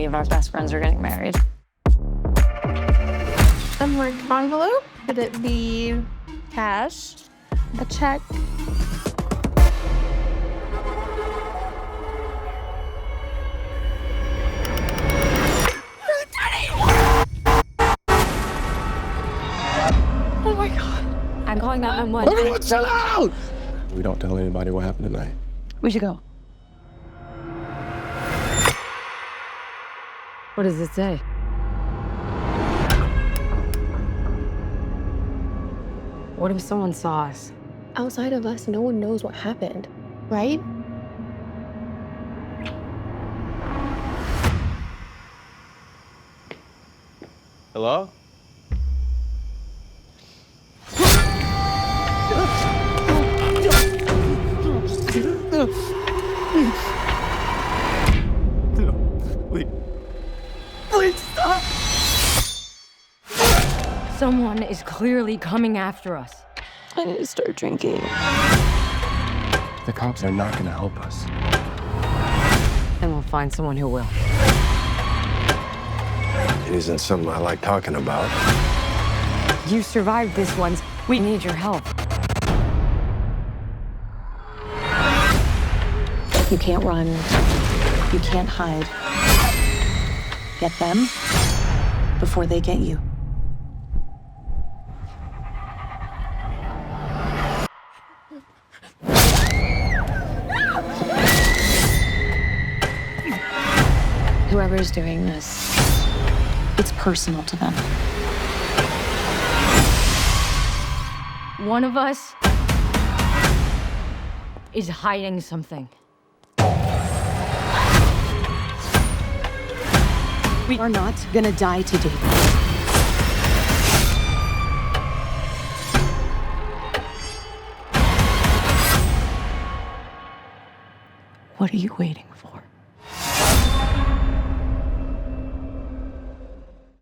of our best friends are getting married. A marked envelope? Could it be cash? A check? Oh my God. I'm calling 911. Everyone, chill out! We don't tell anybody what happened tonight. We should go. What does it say? What if someone saw us? Outside of us, no one knows what happened, right? Hello? Please stop! Someone is clearly coming after us. I need to start drinking. The cops are not gonna help us. And we'll find someone who will. It isn't something I like talking about. You survived this once. We need your help. You can't run. You can't hide. Get them before they get you. Whoever's doing this, it's personal to them. One of us is hiding something. We are not gonna die today. What are you waiting for?